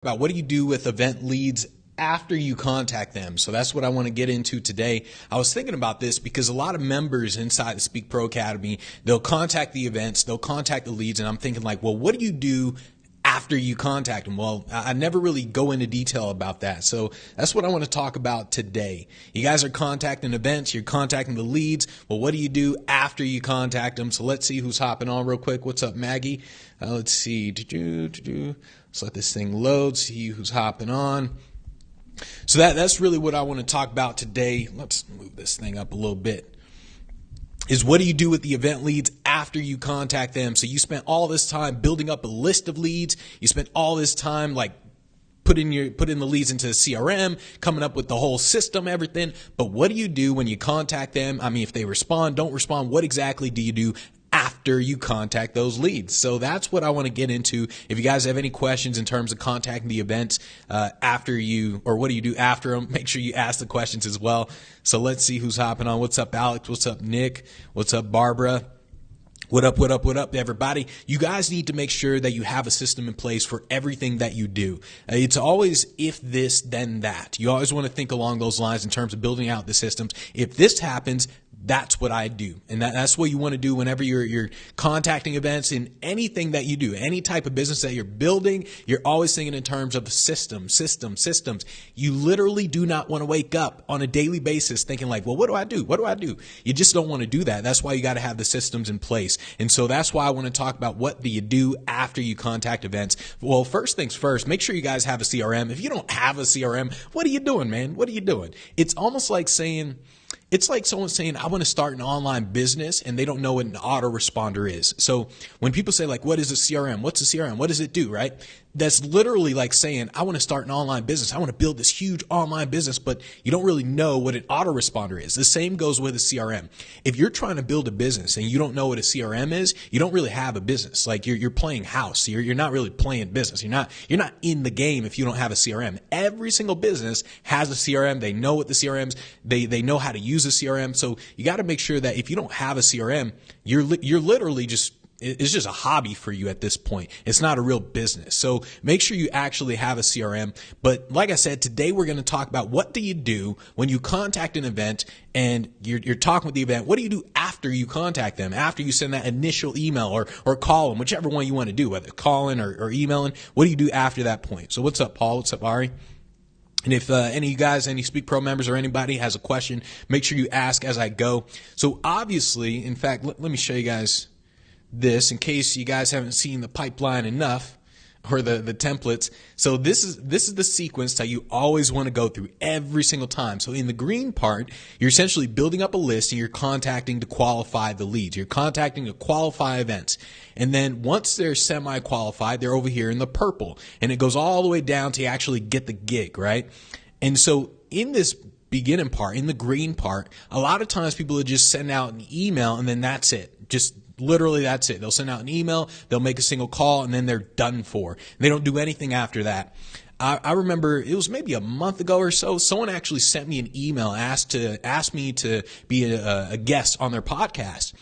about what do you do with event leads after you contact them. So that's what I want to get into today. I was thinking about this because a lot of members inside the Speak Pro Academy, they'll contact the events, they'll contact the leads, and I'm thinking like, well, what do you do after you contact them? Well, I never really go into detail about that. So that's what I want to talk about today. You guys are contacting events, you're contacting the leads. Well, what do you do after you contact them? So let's see who's hopping on real quick. What's up, Maggie? Let's see. Let's let this thing load, see who's hopping on. So that's really what I want to talk about today. Let's move this thing up a little bit. Is what do you do with the event leads after you contact them? So you spent all this time building up a list of leads. You spent all this time like putting the leads into the CRM, coming up with the whole system, everything. But what do you do when you contact them? I mean, if they respond, don't respond, what exactly do you do after you contact those leads? So that's what I want to get into. If you guys have any questions in terms of contacting the events after you, or what do you do after them, make sure you ask the questions as well. So let's see who's hopping on. What's up, Alex? What's up, Nick? What's up, Barbara? What up, everybody? You guys need to make sure that you have a system in place for everything that you do. It's always if this, then that. You always want to think along those lines in terms of building out the systems. If this happens, that's what I do. And that's what you want to do whenever you're contacting events in anything that you do, any type of business that you're building. You're always thinking in terms of systems. You literally do not want to wake up on a daily basis thinking like, well, what do I do? What do I do? You just don't want to do that. That's why you got to have the systems in place. And so that's why I want to talk about what do you do after you contact events. Well, first things first, make sure you guys have a CRM. If you don't have a CRM, what are you doing, man? What are you doing? It's almost like saying, it's like someone saying, I want to start an online business, and they don't know what an autoresponder is. So when people say like, what is a CRM? What's a CRM? What does it do, right? That's literally like saying, I want to start an online business. I want to build this huge online business, but you don't really know what an autoresponder is. The same goes with a CRM. If you're trying to build a business and you don't know what a CRM is, you don't really have a business. Like you're playing house. You're not really playing business. You're not in the game if you don't have a CRM. Every single business has a CRM. They know what the CRMs, they know how to use a CRM. So you got to make sure that if you don't have a CRM, you're literally it's just a hobby for you at this point. It's not a real business. So make sure you actually have a CRM. But like I said, today we're going to talk about what do you do when you contact an event and you're talking with the event. What do you do after you contact them? After you send that initial email or call them, whichever one you want to do, whether calling or emailing. What do you do after that point? So what's up, Paul? What's up, Ari? And if any of you guys, any Speak Pro members or anybody has a question, make sure you ask as I go. So obviously, in fact, let me show you guys this in case you guys haven't seen the pipeline enough or the templates. So this is the sequence that you always want to go through every single time. So in the green part, you're essentially building up a list and you're contacting to qualify the leads. You're contacting to qualify events. And then once they're semi-qualified, they're over here in the purple. And it goes all the way down to actually get the gig, right? And so in this beginning part, in the green part, a lot of times people will just send out an email and then that's it. Just literally that's it. They'll send out an email, they'll make a single call, and then they're done for. They don't do anything after that. I remember it was maybe a month ago or so, someone actually sent me an email, asked me to be a guest on their podcast.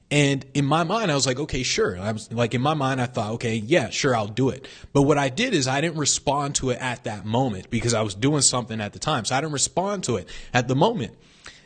And in my mind, I was like, okay, sure. I was like, in my mind, I thought, okay, yeah, sure, I'll do it. But what I did is I didn't respond to it at that moment because I was doing something at the time. So I didn't respond to it at the moment.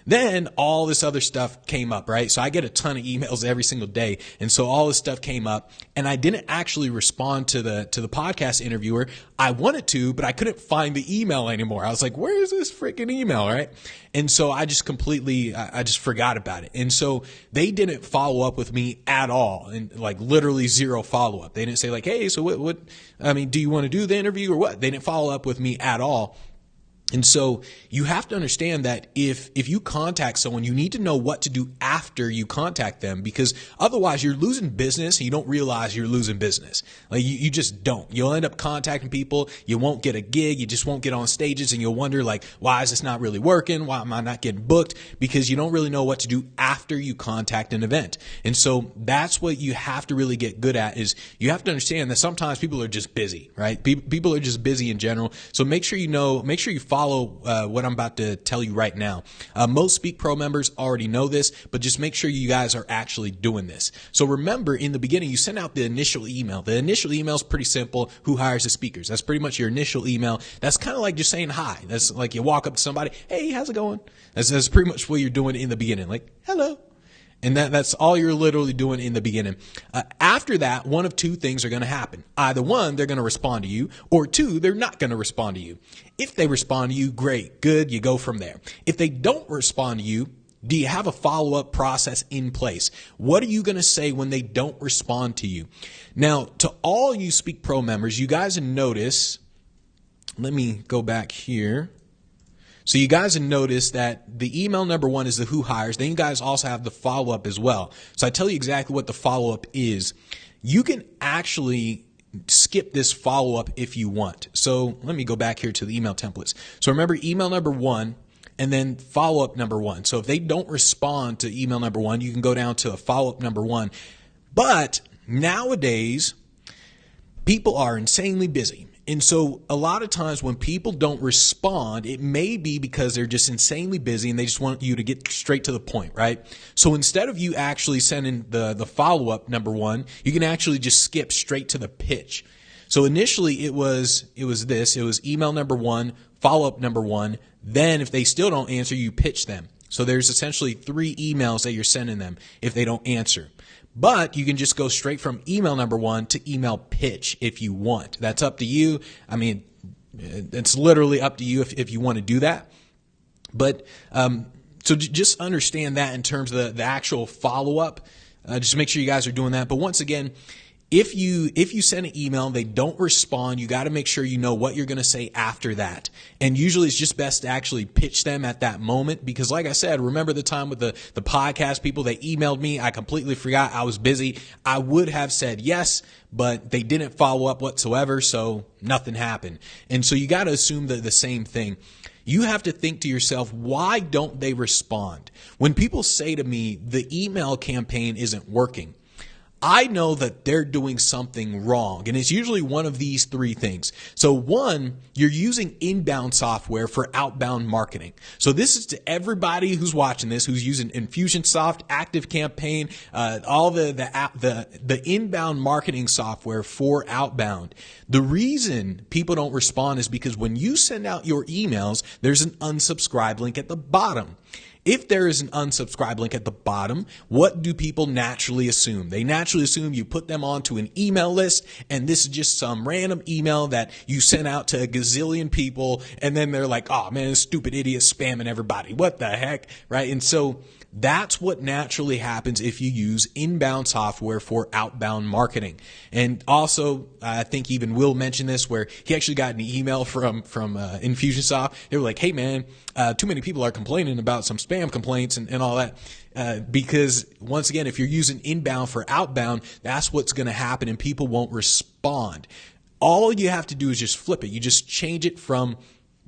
Then all this other stuff came up, right? So I get a ton of emails every single day. And so all this stuff came up and I didn't actually respond to the podcast interviewer. I wanted to, but I couldn't find the email anymore. I was like, where is this freaking email, right? And so I just I just forgot about it. And so they didn't follow up with me at all, and like literally zero follow up. They didn't say like, hey, so what, do you want to do the interview or what? They didn't follow up with me at all. And so you have to understand that if you contact someone, you need to know what to do after you contact them, because otherwise you're losing business and you don't realize you're losing business. Like you just don't. You'll end up contacting people. You won't get a gig. You just won't get on stages and you'll wonder like, why is this not really working? Why am I not getting booked? Because you don't really know what to do after you contact an event. And so that's what you have to really get good at, is you have to understand that sometimes people are just busy, right? People are just busy in general. So make sure you follow follow what I'm about to tell you right now. Most Speak Pro members already know this, but just make sure you guys are actually doing this. So remember, in the beginning, you send out the initial email. The initial email is pretty simple. Who hires the speakers? That's pretty much your initial email. That's kind of like just saying hi. That's like you walk up to somebody, hey, how's it going? That's pretty much what you're doing in the beginning. Like, hello. And that's all you're literally doing in the beginning. After that, one of two things are going to happen. Either one, they're going to respond to you, or two, they're not going to respond to you. If they respond to you, great, good, you go from there. If they don't respond to you, do you have a follow-up process in place? What are you going to say when they don't respond to you? Now, to all you Speak Pro members, you guys notice, let me go back here. So you guys have noticed that the email number one is the who hires. Then you guys also have the follow-up as well. So I tell you exactly what the follow-up is. You can actually skip this follow-up if you want. So let me go back here to the email templates. So remember, email number one and then follow-up number one. So if they don't respond to email number one, you can go down to a follow-up number one. But nowadays, people are insanely busy. And so a lot of times when people don't respond, it may be because they're just insanely busy and they just want you to get straight to the point, right? So instead of you actually sending the follow-up number one, you can actually just skip straight to the pitch. So initially it was email number one, follow-up number one. Then if they still don't answer, you pitch them. So there's essentially 3 emails that you're sending them if they don't answer. But you can just go straight from email number one to email pitch if you want. That's up to you. I mean, it's literally up to you if you want to do that. But so just understand that in terms of the actual follow-up. Just make sure you guys are doing that. But once again, if you send an email and they don't respond, you got to make sure you know what you're going to say after that. And usually it's just best to actually pitch them at that moment because like I said, remember the time with the podcast people, they emailed me. I completely forgot. I was busy. I would have said yes, but they didn't follow up whatsoever. So nothing happened. And so you got to assume that the same thing. You have to think to yourself, why don't they respond? When people say to me, the email campaign isn't working, I know that they're doing something wrong, and it's usually one of these 3 things. So one, you're using inbound software for outbound marketing. So this is to everybody who's watching this, who's using Infusionsoft, Activecampaign, all the inbound marketing software for outbound. The reason people don't respond is because when you send out your emails, there's an unsubscribe link at the bottom. If there is an unsubscribe link at the bottom, what do people naturally assume? They naturally assume you put them onto an email list, and this is just some random email that you sent out to a gazillion people, and then they're like, oh man, this stupid idiot spamming everybody. What the heck, right? And so that's what naturally happens if you use inbound software for outbound marketing. And also, I think even Will mentioned this, where he actually got an email from Infusionsoft. They were like, hey man, too many people are complaining about some spam complaints and all that. Because once again, if you're using inbound for outbound, that's what's going to happen and people won't respond. All you have to do is just flip it. You just change it from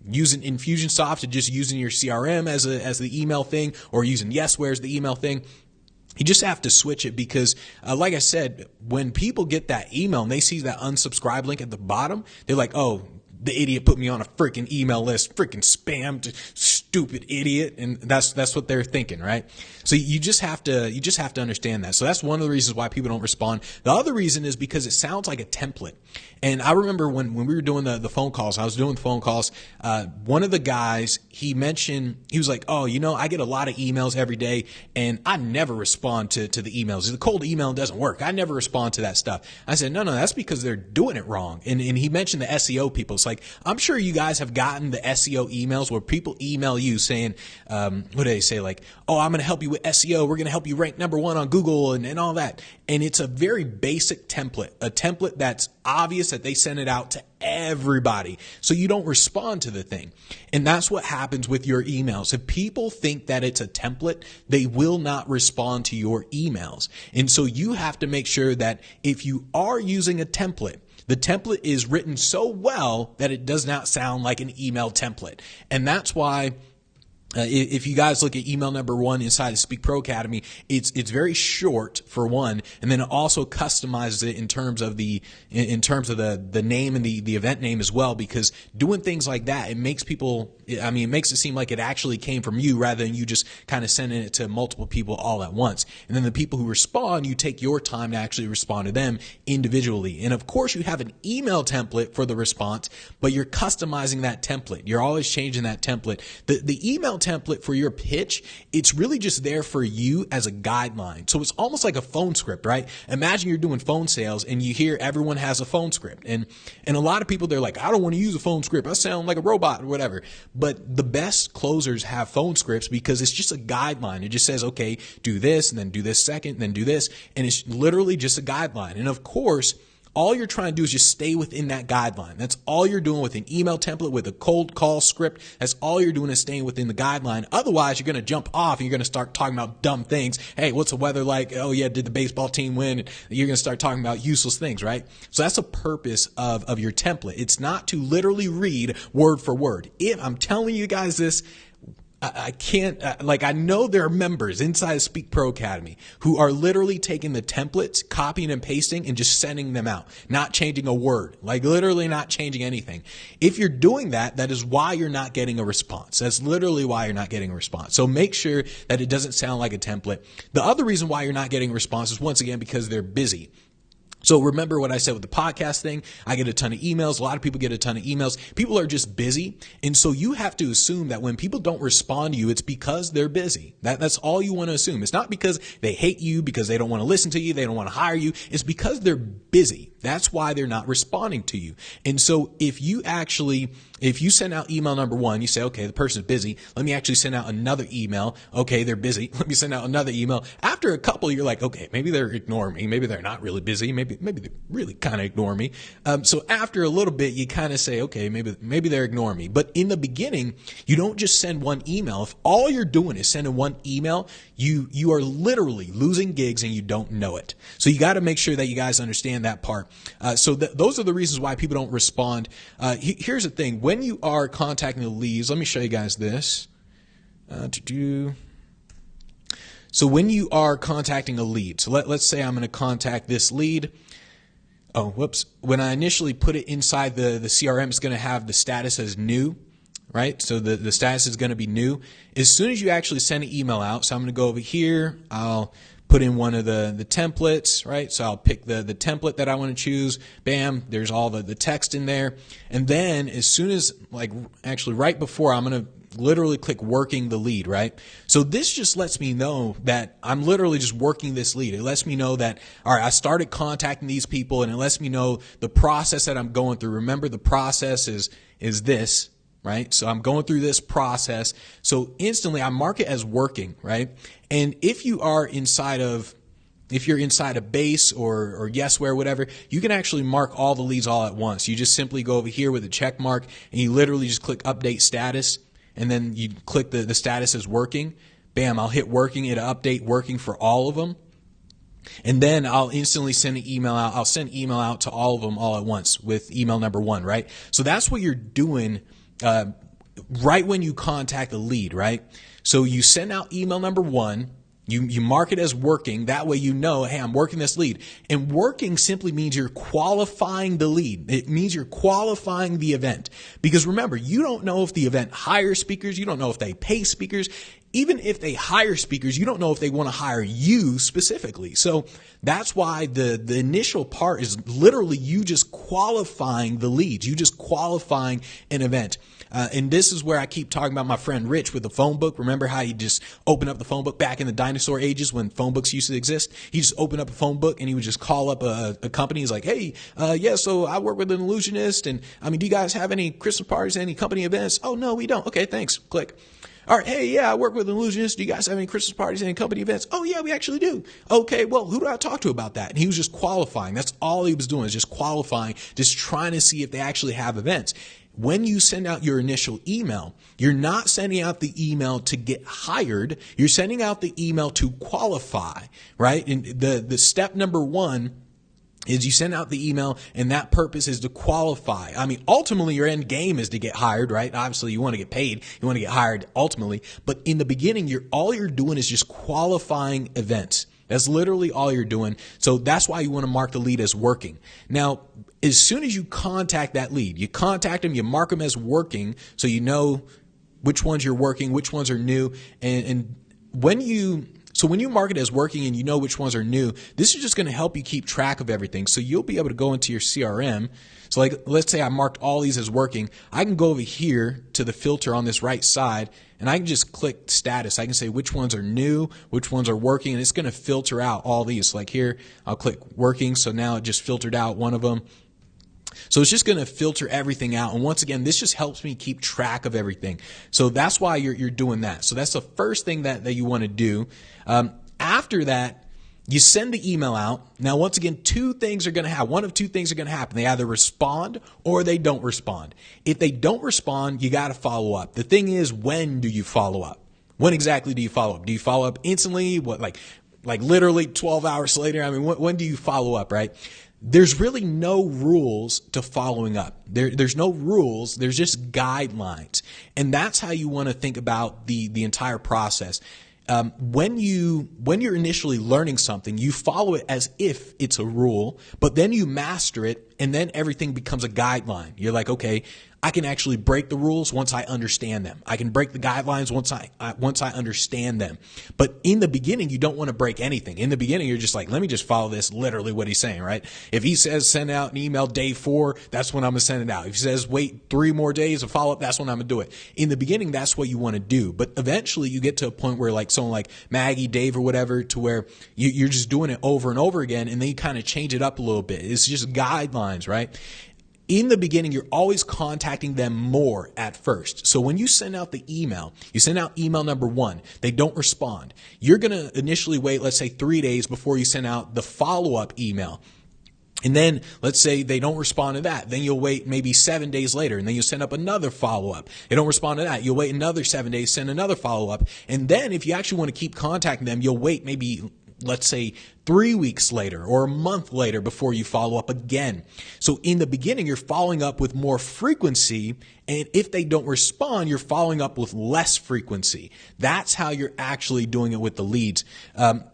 using Infusionsoft to just using your CRM as the email thing, or using Yesware as the email thing. You just have to switch it because, like I said, when people get that email and they see that unsubscribe link at the bottom, they're like, oh, the idiot put me on a freaking email list, freaking spam, stupid idiot. And that's what they're thinking, right? So you just have to understand that. So that's one of the reasons why people don't respond. The other reason is because it sounds like a template. And I remember when we were doing the phone calls, I was doing the phone calls. One of the guys, he mentioned, he was like, oh, I get a lot of emails every day and I never respond to the emails. The cold email doesn't work. I never respond to that stuff. I said, no, that's because they're doing it wrong. And he mentioned the SEO people. It's like, I'm sure you guys have gotten the SEO emails where people email you saying, what do they say? Like, oh, I'm going to help you with SEO. We're going to help you rank number 1 on Google and all that. And it's a very basic template, a template that's obvious that they send it out to everybody. So you don't respond to the thing. And that's what happens with your emails. If people think that it's a template, they will not respond to your emails. And so you have to make sure that if you are using a template, the template is written so well that it does not sound like an email template. And that's why If you guys look at email number one inside the Speak Pro Academy, it's very short for one, and then it also customizes it in terms of the name and the event name as well, because doing things like that, it makes it seem like it actually came from you rather than you just kind of sending it to multiple people all at once. And then the people who respond, you take your time to actually respond to them individually. And of course, you have an email template for the response, but you're customizing that template. You're always changing that template. The email template for your pitch, it's really just there for you as a guideline. So it's almost like a phone script, right? Imagine you're doing phone sales and you hear everyone has a phone script. And a lot of people, they're like, I don't want to use a phone script. I sound like a robot or whatever. But the best closers have phone scripts because it's just a guideline. It just says, okay, do this and then do this second, and then do this. And it's literally just a guideline. And of course, all you're trying to do is just stay within that guideline. That's all you're doing with an email template, with a cold call script. That's all you're doing is staying within the guideline. Otherwise, you're going to jump off and you're going to start talking about dumb things. Hey, what's the weather like? Oh yeah, did the baseball team win? And you're going to start talking about useless things, right? So that's the purpose of your template. It's not to literally read word for word. If I'm telling you guys this, I can't, I know there are members inside of Speak Pro Academy who are literally taking the templates, copying and pasting, and just sending them out, not changing a word, like literally not changing anything. If you're doing that, that is why you're not getting a response. That's literally why you're not getting a response. So make sure that it doesn't sound like a template. The other reason why you're not getting a response is, once again, because they're busy. So remember what I said with the podcast thing. I get a ton of emails. A lot of people get a ton of emails. People are just busy. And so you have to assume that when people don't respond to you, it's because they're busy. That's all you want to assume. It's not because they hate you, because they don't want to listen to you, they don't want to hire you. It's because they're busy. That's why they're not responding to you. And so if you send out email number one, you say, okay, the person's busy. Let me actually send out another email. Okay, they're busy. Let me send out another email. After a couple, you're like, okay, maybe they're ignoring me. Maybe they're not really busy. Maybe they really kind of ignore me. So after a little bit, you kind of say, okay, maybe they're ignoring me. But in the beginning, you don't just send one email. If all you're doing is sending one email, you are literally losing gigs and you don't know it. So you got to make sure that you guys understand that part. Those are the reasons why people don't respond. Here's the thing. When you are contacting the leads, let me show you guys this. So when you are contacting a lead, so let's say I'm going to contact this lead. Oh, whoops. When I initially put it inside the CRM, it's going to have the status as new, right? So the status is going to be new. As soon as you actually send an email out, so I'm going to go over here, I'll put in one of the templates, right? So I'll pick the template that I want to choose. Bam, there's all the text in there. And then as soon as, right before, I'm going to literally click working the lead, right? So this just lets me know that I'm literally just working this lead. It lets me know that, all right, I started contacting these people, and it lets me know the process that I'm going through. Remember, the process is this, right? So I'm going through this process. So instantly I mark it as working, right? And if you're inside a base or Yesware, whatever, you can actually mark all the leads all at once. You just simply go over here with a check mark and you literally just click update status, and then you click the status as working. Bam, I'll hit working. It'll update working for all of them. And then I'll instantly send an email out. I'll send email out to all of them all at once with email number one, right? So that's what you're doing right when you contact a lead, right? So you send out email number one. You mark it as working. That way you know, hey, I'm working this lead. And working simply means you're qualifying the lead. It means you're qualifying the event. Because remember, you don't know if the event hires speakers. You don't know if they pay speakers. Even if they hire speakers, you don't know if they want to hire you specifically. So that's why the initial part is literally you just qualifying the leads. You just qualifying an event. And this is where I keep talking about my friend Rich with the phone book. Remember how he just opened up the phone book back in the dinosaur ages when phone books used to exist? He just opened up a phone book and he would just call up a company. He's like, hey, so I work with an illusionist. And do you guys have any Christmas parties, any company events? Oh, no, we don't. Okay, thanks. Click. All right, hey, yeah, I work with an illusionist. Do you guys have any Christmas parties, any company events? Oh, yeah, we actually do. Okay, well, who do I talk to about that? And he was just qualifying. That's all he was doing, is just qualifying, just trying to see if they actually have events. When you send out your initial email, you're not sending out the email to get hired. You're sending out the email to qualify, right? And the step number one is you send out the email, and that purpose is to qualify. I mean, ultimately your end game is to get hired, right? Obviously you want to get paid, you want to get hired ultimately, but in the beginning, all you're doing is just qualifying events. That's literally all you're doing. So that's why you want to mark the lead as working. Now, as soon as you contact that lead, you contact them, you mark them as working, so you know which ones you're working, which ones are new, and when you mark it as working and you know which ones are new, this is just going to help you keep track of everything. So you'll be able to go into your CRM. So like, let's say I marked all these as working. I can go over here to the filter on this right side, and I can just click status. I can say which ones are new, which ones are working, and it's going to filter out all these. So like here, I'll click working. So now it just filtered out one of them. So it's just going to filter everything out. And once again, this just helps me keep track of everything. So that's why you're doing that. So that's the first thing that you want to do. After that, you send the email out. Now, once again, one of two things are going to happen. They either respond or they don't respond. If they don't respond, you got to follow up. The thing is, when do you follow up? When exactly do you follow up? Do you follow up instantly? What, like literally 12 hours later? I mean, when do you follow up, right? There's really no rules to following up. There's no rules. There's just guidelines. And that's how you want to think about the entire process. When you're initially learning something, you follow it as if it's a rule, but then you master it, and then everything becomes a guideline. You're like, okay, I can actually break the rules once I understand them. I can break the guidelines once I understand them. But in the beginning, you don't want to break anything. In the beginning, you're just like, let me just follow this, literally what he's saying, right? If he says send out an email day 4, that's when I'm going to send it out. If he says wait 3 more days to follow up, that's when I'm going to do it. In the beginning, that's what you want to do. But eventually, you get to a point where like someone like Maggie, Dave, or whatever, to where you're just doing it over and over again, and then you kind of change it up a little bit. It's just guidelines, right? In the beginning, you're always contacting them more at first. So when you send out the email, you send out email number 1, they don't respond. You're going to initially wait, let's say 3 days before you send out the follow-up email. And then let's say they don't respond to that. Then you'll wait maybe 7 days later, and then you'll send up another follow-up. They don't respond to that. You'll wait another 7 days, send another follow-up. And then if you actually want to keep contacting them, you'll wait maybe, let's say 3 weeks later or a month later before you follow up again. So in the beginning, you're following up with more frequency. And if they don't respond, you're following up with less frequency. That's how you're actually doing it with the leads.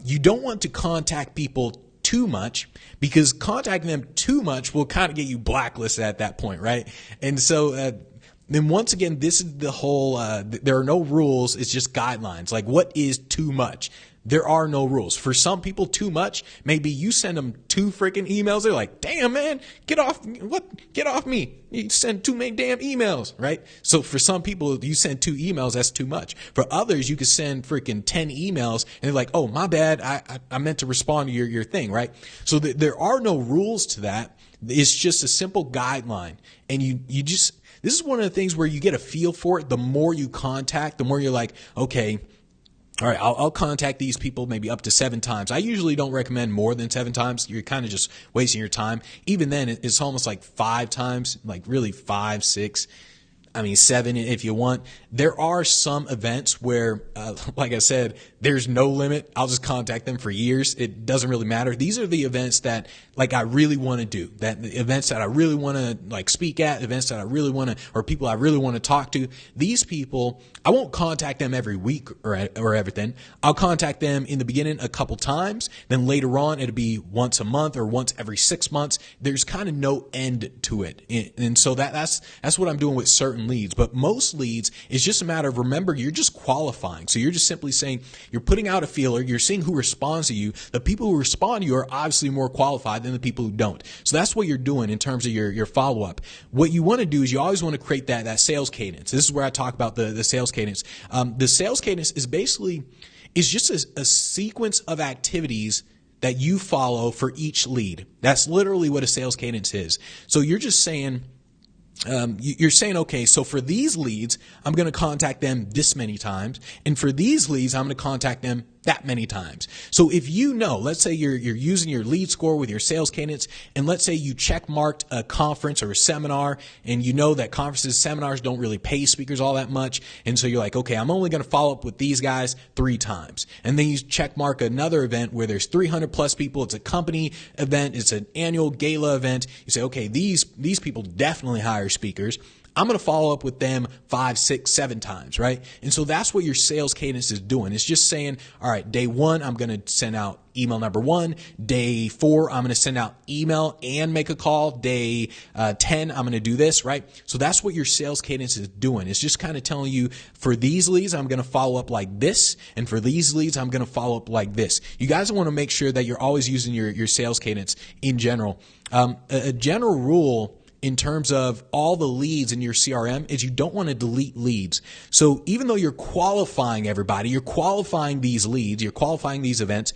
You don't want to contact people too much, because contacting them too much will kind of get you blacklisted at that point, right? And so, then once again, this is the whole, there are no rules. It's just guidelines. Like, what is too much? There are no rules. For some people, too much, maybe you send them 2 freaking emails. They're like, damn, man, get off me. You send too many damn emails, right? So for some people, you send 2 emails, that's too much. For others, you could send freaking 10 emails and they're like, oh, my bad. I meant to respond to your thing, right? So there are no rules to that. It's just a simple guideline. And you just, this is one of the things where you get a feel for it. The more you contact, the more you're like, okay, all right, I'll contact these people maybe up to 7 times. I usually don't recommend more than 7 times. You're kind of just wasting your time. Even then, it's almost like 5 times, like really 5, 6. 7 if you want. There are some events where, like I said, there's no limit. I'll just contact them for years. It doesn't really matter. These are the events that like I really want to do, that the events that I really want to like speak at, events that I really want to, or people I really want to talk to. These people, I won't contact them every week or everything. I'll contact them in the beginning a couple times. Then later on, it'll be once a month or once every 6 months. There's kind of no end to it. And so that's what I'm doing with certain leads. But most leads is just a matter of, remember, you're just qualifying. So you're just simply saying, you're putting out a feeler, you're seeing who responds to you. The people who respond to you are obviously more qualified than the people who don't. So that's what you're doing in terms of your follow-up. What you want to do is you always want to create that sales cadence. This is where I talk about the sales cadence. The sales cadence is basically, is just a sequence of activities that you follow for each lead. That's literally what a sales cadence is. So you're just saying, you're saying, okay, so for these leads, I'm going to contact them this many times. And for these leads, I'm going to contact them that many times. So if you know, let's say you're using your lead score with your sales cadence, and let's say you check marked a conference or a seminar, and you know that conferences, seminars don't really pay speakers all that much. And so you're like, okay, I'm only going to follow up with these guys 3 times. And then you check mark another event where there's 300 plus people. It's a company event. It's an annual gala event. You say, okay, these people definitely hire speakers. I'm going to follow up with them 5, 6, 7 times, right? And so that's what your sales cadence is doing. It's just saying, all right, day 1, I'm going to send out email number 1. Day 4, I'm going to send out email and make a call. Day 10, I'm going to do this, right? So that's what your sales cadence is doing. It's just kind of telling you, for these leads, I'm going to follow up like this. And for these leads, I'm going to follow up like this. You guys want to make sure that you're always using your sales cadence in general. A general rule in terms of all the leads in your CRM is you don't want to delete leads. So even though you're qualifying everybody, you're qualifying these leads, you're qualifying these events,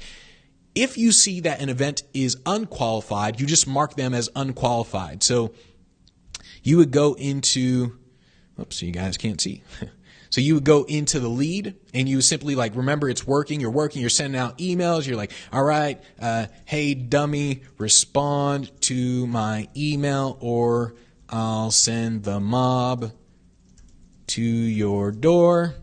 if you see that an event is unqualified, you just mark them as unqualified. So you would go into, oops, you guys can't see. So you would go into the lead and you simply like, remember it's working, you're sending out emails. You're like, all right, hey dummy, respond to my email or I'll send the mob to your door.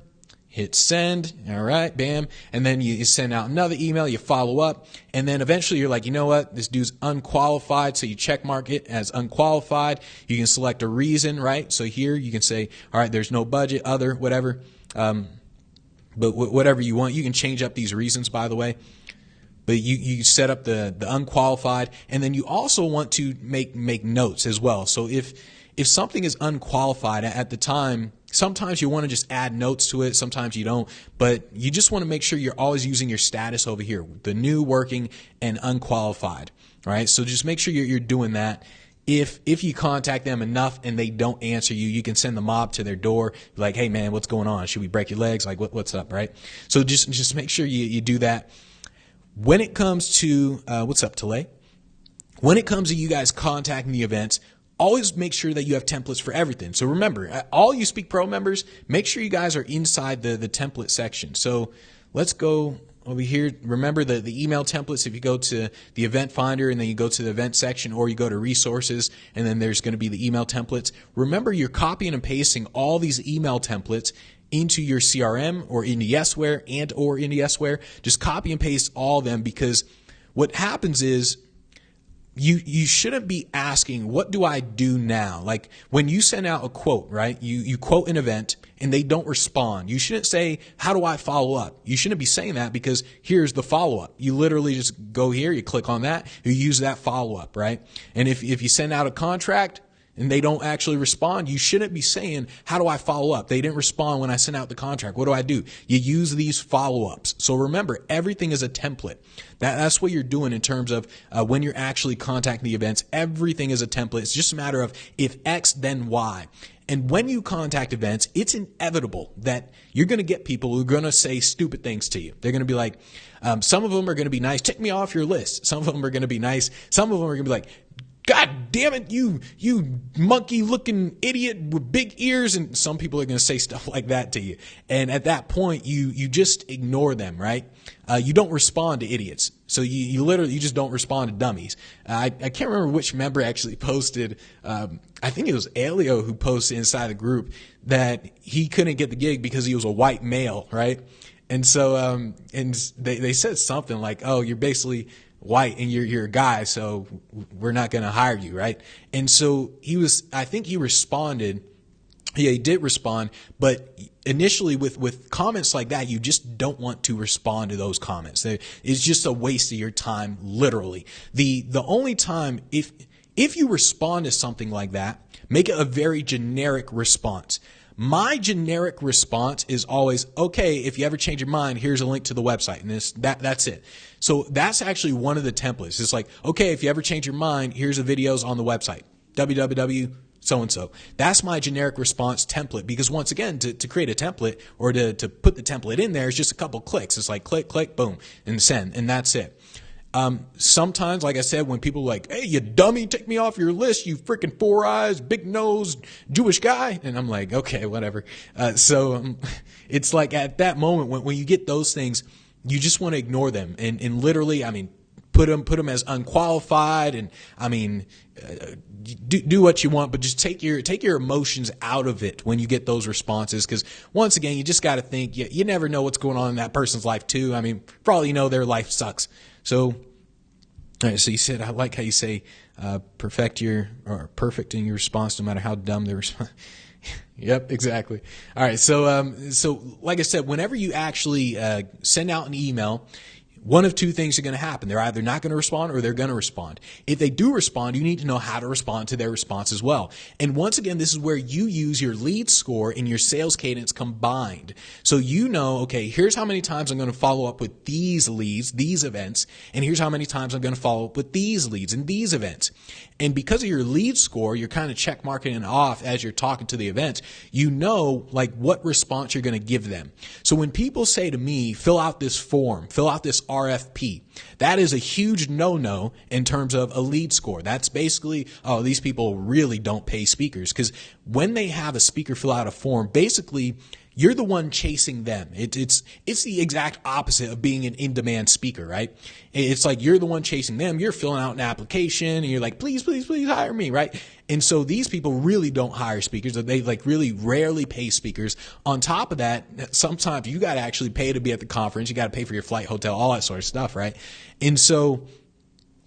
Hit send. All right, bam. And then you send out another email, you follow up. And then eventually you're like, you know what? This dude's unqualified. So you check mark it as unqualified. You can select a reason, right? So here you can say, all right, there's no budget, other, whatever. But whatever you want. You can change up these reasons, by the way. But you set up the unqualified. And then you also want to make notes as well. So if something is unqualified at the time, sometimes you want to just add notes to it. Sometimes you don't, but you just want to make sure you're always using your status over here, the new, working, and unqualified. All right. So just make sure you're doing that. If you contact them enough and they don't answer you, you can send the mob to their door. Like, hey man, what's going on? Should we break your legs? Like what's up? Right. So just make sure you do that. When it comes to, what's up, Tele? When it comes to you guys contacting the events, always make sure that you have templates for everything. So remember, all you Speak Pro members, make sure you guys are inside the template section. So let's go over here. Remember the email templates. If you go to the event finder and then you go to the event section, or you go to resources and then there's going to be the email templates. Remember, you're copying and pasting all these email templates into your CRM or into Yesware or into Yesware. Just copy and paste all of them, because what happens is, you shouldn't be asking, what do I do now? Like when you send out a quote, right? You quote an event and they don't respond. You shouldn't say, how do I follow up? You shouldn't be saying that, because here's the follow up. You literally just go here, you click on that, you use that follow up, right? And if you send out a contract and they don't actually respond, you shouldn't be saying, how do I follow up? They didn't respond when I sent out the contract. What do I do? You use these follow-ups. So remember, everything is a template. That's what you're doing in terms of when you're actually contacting the events. Everything is a template. It's just a matter of if X, then Y. And when you contact events, it's inevitable that you're going to get people who are going to say stupid things to you. They're going to be like, some of them are going to be nice, take me off your list. Some of them are going to be nice. Some of them are going to be like, God damn it, you monkey looking idiot with big ears. And some people are going to say stuff like that to you. And at that point, you just ignore them, right? You don't respond to idiots. So you literally, you just don't respond to dummies. I can't remember which member actually posted, I think it was Elio who posted inside the group that he couldn't get the gig because he was a white male, right? And so, and they said something like, oh, you're basically white and you're a guy, so we're not going to hire you, right? And so I think he responded. Yeah, he did respond, but initially with comments like that, you just don't want to respond to those comments. It's just a waste of your time, literally. The only time, if you respond to something like that, make it a very generic response. My generic response is always, okay, if you ever change your mind, here's a link to the website. And that's it. So that's actually one of the templates. It's like, okay, if you ever change your mind, here's the videos on the website, www. So-and-so. That's my generic response template, because once again, to create a template or to put the template in there is just a couple clicks. It's like click, click, boom, and send, and that's it. Sometimes, like I said, when people are like, hey, you dummy, take me off your list, you freaking 4 eyes, big nose, Jewish guy. And I'm like, okay, whatever. So it's like at that moment when you get those things, you just want to ignore them and literally, I mean, put them as unqualified, and I mean, do what you want, but just take your emotions out of it when you get those responses. Because once again, you just got to think, you never know what's going on in that person's life too. I mean, for all you know, their life sucks. So, all right, so you said, I like how you say, perfect in your response, no matter how dumb the response. Yep, exactly. All right. So like I said, whenever you actually, send out an email, one of two things are going to happen. They're either not going to respond or they're going to respond. If they do respond, you need to know how to respond to their response as well. And once again, this is where you use your lead score and your sales cadence combined. So you know, okay, here's how many times I'm going to follow up with these leads, these events, and here's how many times I'm going to follow up with these leads and these events. And because of your lead score, you're kind of check marking it off as you're talking to the events. You know, like what response you're going to give them. So when people say to me, fill out this form, fill out this RFP, that is a huge no-no in terms of a lead score. That's basically, oh, these people really don't pay speakers. Because when they have a speaker fill out a form, basically, you're the one chasing them. It's the exact opposite of being an in-demand speaker, right? It's like you're the one chasing them. You're filling out an application and you're like, please, please, please hire me, right? And so these people really don't hire speakers. They like really rarely pay speakers. On top of that, sometimes you got to actually pay to be at the conference. You got to pay for your flight, hotel, all that sort of stuff, right? And so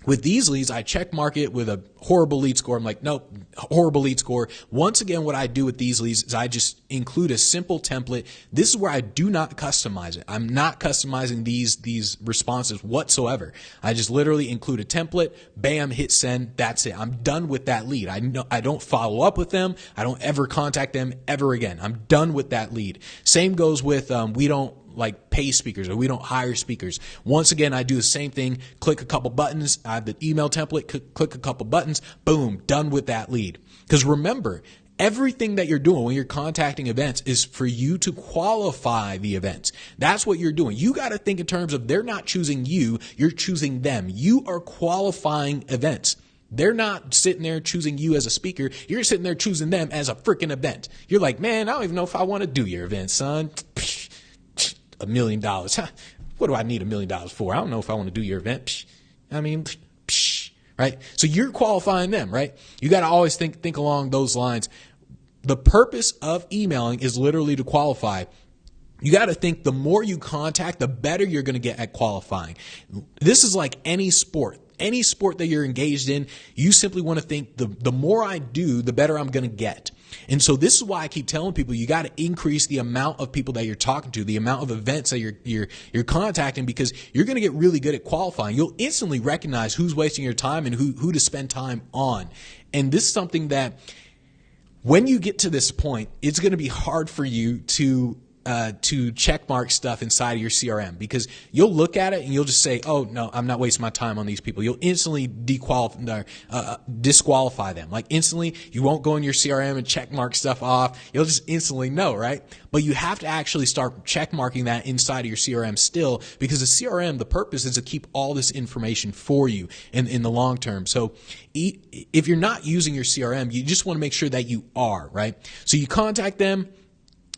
with these leads, I check mark it with a horrible lead score. I'm like, nope, horrible lead score. Once again, what I do with these leads is I just include a simple template. This is where I do not customize it. I'm not customizing these responses whatsoever. I just literally include a template, bam, hit send. That's it. I'm done with that lead. I don't follow up with them. I don't ever contact them ever again. I'm done with that lead. Same goes with, we don't like pay speakers or we don't hire speakers. Once again, I do the same thing. Click a couple buttons. I have the email template. Click a couple buttons. Boom, done with that lead. Because remember, everything that you're doing when you're contacting events is for you to qualify the events. That's what you're doing. You got to think in terms of they're not choosing you, you're choosing them. You are qualifying events. They're not sitting there choosing you as a speaker. You're sitting there choosing them as a freaking event. You're like, man, I don't even know if I want to do your event, son. $1 million. What do I need $1 million for? I don't know if I want to do your event. I mean, right? So you're qualifying them, right? You got to always think along those lines. The purpose of emailing is literally to qualify. You got to think the more you contact, the better you're going to get at qualifying. This is like any sport. Any sport that you're engaged in, you simply want to think the more I do, the better I'm going to get. And so this is why I keep telling people you got to increase the amount of people that you're talking to, the amount of events that you're contacting, because you're going to get really good at qualifying. You'll instantly recognize who's wasting your time and who to spend time on. And this is something that when you get to this point, it's going to be hard for you to check mark stuff inside of your CRM, because you'll look at it and you'll just say, oh no, I'm not wasting my time on these people. You'll instantly disqualify them. Like instantly, you won't go in your CRM and check mark stuff off. You'll just instantly know, right? But you have to actually start check marking that inside of your CRM still, because the CRM, the purpose is to keep all this information for you in the long term. So if you're not using your CRM, you just want to make sure that you are, right? So you contact them.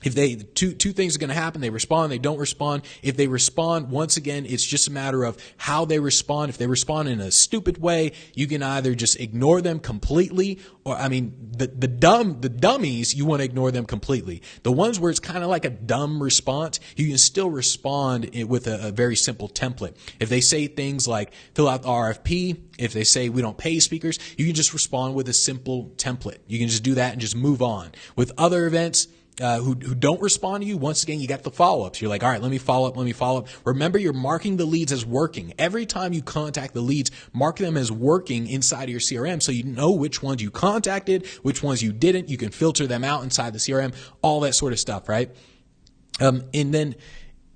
If two things are going to happen, they respond, they don't respond. If they respond, once again, it's just a matter of how they respond. If they respond in a stupid way, you can either just ignore them completely, or, I mean, the dummies, you want to ignore them completely. The ones where it's kind of like a dumb response, you can still respond with a very simple template. If they say things like fill out the RFP, if they say we don't pay speakers, you can just respond with a simple template. You can just do that and just move on. With other events, who don't respond to you, once again, you got the follow-ups. You're like, all right, let me follow up. Remember, you're marking the leads as working. Every time you contact the leads, mark them as working inside of your CRM so you know which ones you contacted, which ones you didn't. You can filter them out inside the CRM, all that sort of stuff, right? And then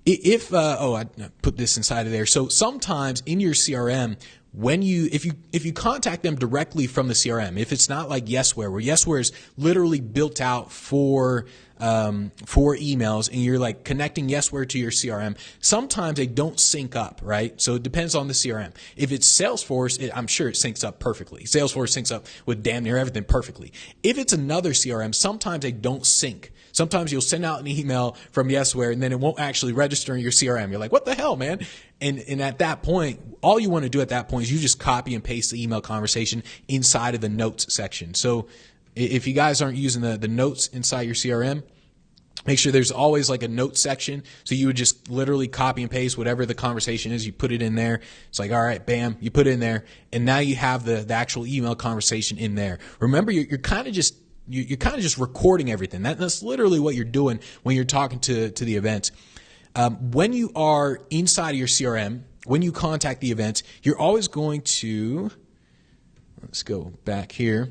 I put this inside of there. So sometimes in your CRM, if you contact them directly from the CRM, if it's not like Yesware, where Yesware is literally built out for emails, and you're like connecting Yesware to your CRM, sometimes they don't sync up, right? So it depends on the CRM. If it's Salesforce, I'm sure it syncs up perfectly. Salesforce syncs up with damn near everything perfectly. If it's another CRM, sometimes they don't sync. Sometimes you'll send out an email from Yesware and then it won't actually register in your CRM. You're like, what the hell, man? And at that point, all you want to do at that point is you just copy and paste the email conversation inside of the notes section. So if you guys aren't using the notes inside your CRM, make sure there's always like a note section. So you would just literally copy and paste whatever the conversation is. You put it in there. It's like, all right, bam, you put it in there. And now you have the actual email conversation in there. Remember, you're kind of just recording everything. That's literally what you're doing when you're talking to the events. When you are inside of your CRM, when you contact the events, you're always going to, let's go back here.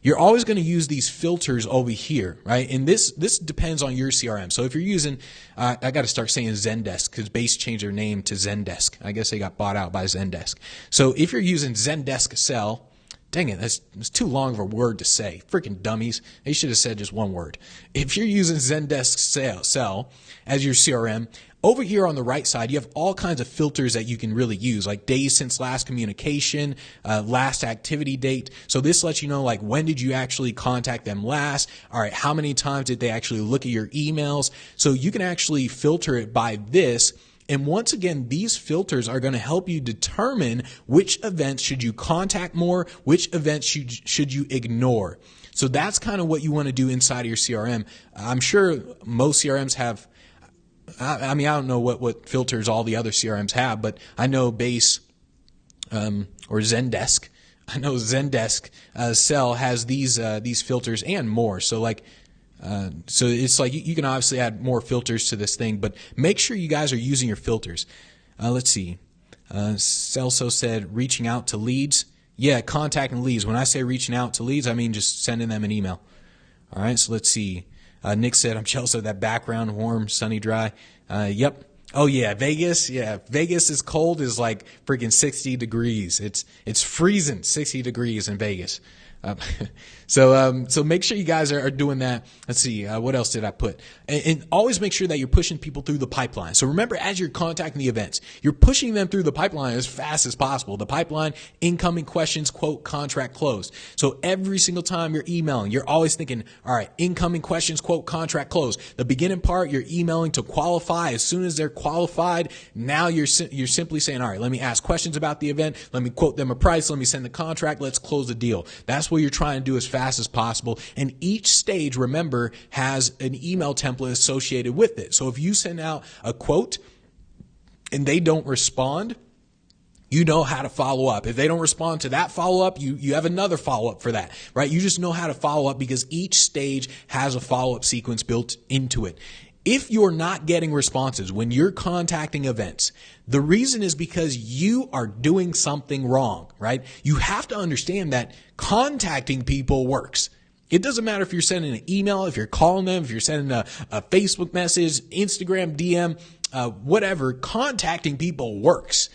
You're always going to use these filters over here, right? And this depends on your CRM. So if you're using, I got to start saying Zendesk because Base changed their name to Zendesk. I guess they got bought out by Zendesk. So if you're using Zendesk Sell, dang it, that's too long of a word to say. Freaking dummies. They should have said just one word. If you're using Zendesk Sell as your CRM, over here on the right side, you have all kinds of filters that you can really use, like days since last communication, last activity date. So this lets you know, like, when did you actually contact them last? All right, how many times did they actually look at your emails? So you can actually filter it by this. And once again, these filters are going to help you determine which events should you contact more, which events should you ignore. So that's kind of what you want to do inside of your CRM. I'm sure most CRMs have, I mean, I don't know what filters all the other CRMs have, but I know Base or Zendesk. I know Zendesk Sell has these filters and more. So like, so it's like you can obviously add more filters to this thing, but make sure you guys are using your filters. Let's see. Celso said reaching out to leads. Yeah, contacting leads. When I say reaching out to leads, I mean just sending them an email. All right, so let's see. Nick said, I'm jealous of that background, warm, sunny, dry. Yep. Oh yeah, Vegas. Yeah, Vegas is cold is like freaking 60 degrees. It's freezing 60 degrees in Vegas. So make sure you guys are doing that. Let's see, what else did I put? And always make sure that you're pushing people through the pipeline. So remember, as you're contacting the events, you're pushing them through the pipeline as fast as possible. The pipeline, incoming questions, quote, contract closed. So every single time you're emailing, you're always thinking, all right, incoming questions, quote, contract closed. The beginning part, you're emailing to qualify. As soon as they're qualified, now you're simply saying, all right, let me ask questions about the event. Let me quote them a price. Let me send the contract. Let's close the deal. That's what you're trying to do as fast as possible. And each stage, remember, has an email template associated with it. So if you send out a quote and they don't respond, you know how to follow up. If they don't respond to that follow-up, you have another follow-up for that, right? You just know how to follow up because each stage has a follow-up sequence built into it. If you're not getting responses when you're contacting events, the reason is because you are doing something wrong, right? You have to understand that contacting people works. It doesn't matter if you're sending an email, if you're calling them, if you're sending a Facebook message, Instagram DM, whatever, contacting people works.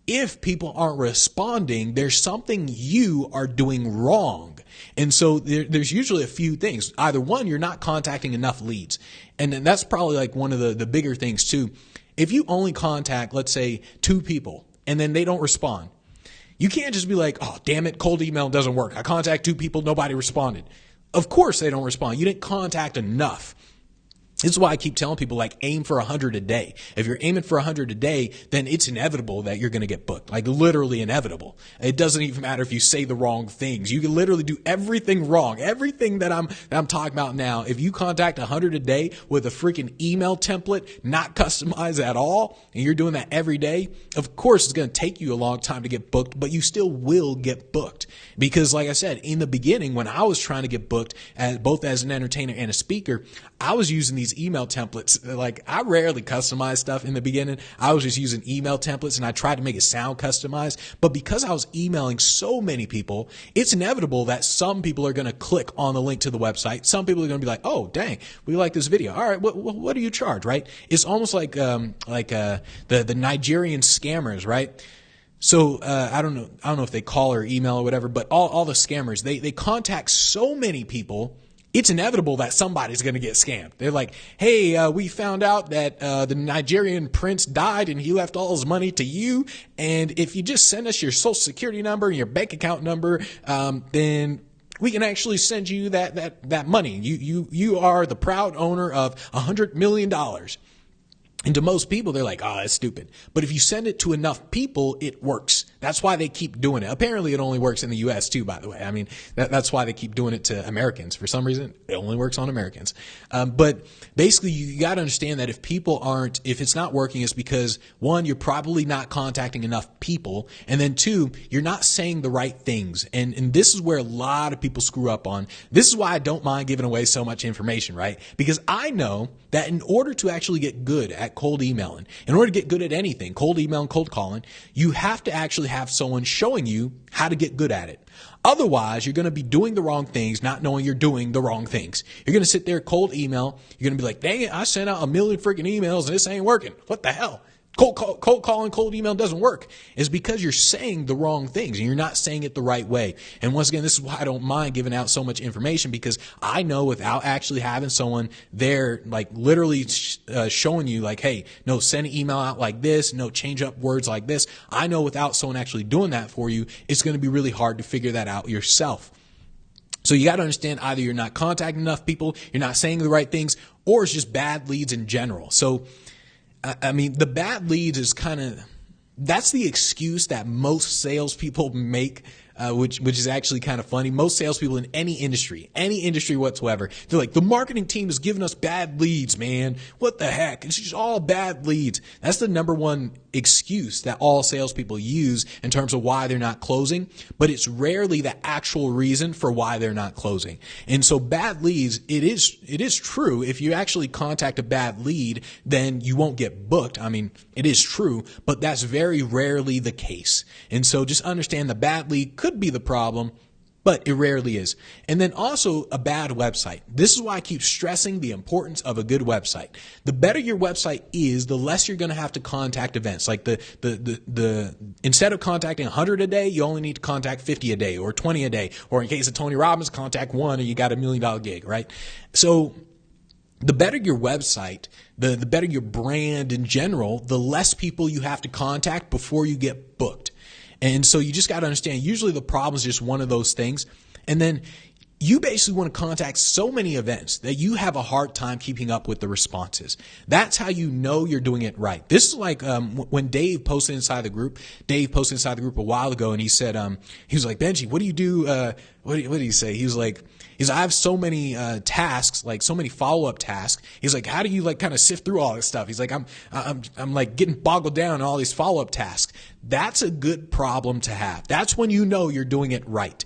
If people aren't responding, there's something you are doing wrong. And so there's usually a few things. Either one, you're not contacting enough leads. And that's probably like one of the bigger things too. If you only contact, let's say, 2 people and then they don't respond, you can't just be like, oh, damn it, cold email doesn't work. I contact 2 people, nobody responded. Of course they don't respond. You didn't contact enough. This is why I keep telling people, like, aim for 100 a day. If you're aiming for 100 a day, then it's inevitable that you're going to get booked. Like, literally inevitable. It doesn't even matter if you say the wrong things. You can literally do everything wrong. Everything that I'm talking about now. If you contact 100 a day with a freaking email template, not customized at all, and you're doing that every day, of course it's going to take you a long time to get booked, but you still will get booked. Because, like I said, in the beginning, when I was trying to get booked, both as an entertainer and a speaker, I was using these email templates. Like, I rarely customize stuff in the beginning. I was just using email templates and I tried to make it sound customized. But because I was emailing so many people, it's inevitable that some people are going to click on the link to the website. Some people are going to be like, oh, dang, we like this video. All right, what do you charge, right? It's almost like the Nigerian scammers, right? So, I don't know if they call or email or whatever, but all the scammers, they contact so many people. It's inevitable that somebody's going to get scammed. They're like, hey, we found out that the Nigerian prince died and he left all his money to you. And if you just send us your social security number and your bank account number, then we can actually send you that money. You are the proud owner of $100 million. And to most people, they're like, oh, that's stupid. But if you send it to enough people, it works. That's why they keep doing it. Apparently, it only works in the U.S. too, by the way. I mean, that's why they keep doing it to Americans. For some reason, it only works on Americans. But basically, you got to understand that if it's not working, it's because, one, you're probably not contacting enough people. And then two, you're not saying the right things. And this is where a lot of people screw up on. This is why I don't mind giving away so much information, right? Because I know that in order to actually get good at cold emailing, in order to get good at anything, cold email and cold calling, you have to actually have someone showing you how to get good at it. Otherwise, you're going to be doing the wrong things, not knowing you're doing the wrong things. You're going to sit there, cold email. You're going to be like, dang it, I sent out 1 million freaking emails and this ain't working. What the hell? Cold call and cold email doesn't work. It's because you're saying the wrong things and you're not saying it the right way. And once again, this is why I don't mind giving out so much information, because I know without actually having someone there, like literally showing you like, hey, no, send an email out like this, no, change up words like this. I know without someone actually doing that for you, it's going to be really hard to figure that out yourself. So you got to understand, either you're not contacting enough people, you're not saying the right things, or it's just bad leads in general. So I mean, the bad leads is that's the excuse that most salespeople make, which is actually kind of funny. Most salespeople in any industry whatsoever, they're like, the marketing team is giving us bad leads, man. What the heck? It's just all bad leads. That's the number one excuse that all salespeople use in terms of why they're not closing, but it's rarely the actual reason for why they're not closing. And so bad leads, it is true. If you actually contact a bad lead, then you won't get booked. I mean, it is true, but that's very rarely the case. And so just understand the bad lead could be the problem, but it rarely is. And then also a bad website. This is why I keep stressing the importance of a good website. The better your website is, the less you're going to have to contact events. Like instead of contacting 100 a day, you only need to contact 50 a day or 20 a day. Or in case of Tony Robbins, contact one and you got $1 million gig, right? So the better your website, the better your brand in general, the less people you have to contact before you get booked. And so you just got to understand, usually the problem is just one of those things. And then you basically want to contact so many events that you have a hard time keeping up with the responses. That's how you know you're doing it right. This is like when Dave posted inside the group. Dave posted inside the group a while ago, and he said, he was like, Benji, what do you do? What did he say? He was like, I have so many tasks, like so many follow-up tasks. He's like, how do you like kind of sift through all this stuff? He's like, I'm like getting boggled down on all these follow-up tasks. That's a good problem to have. That's when you know you're doing it right.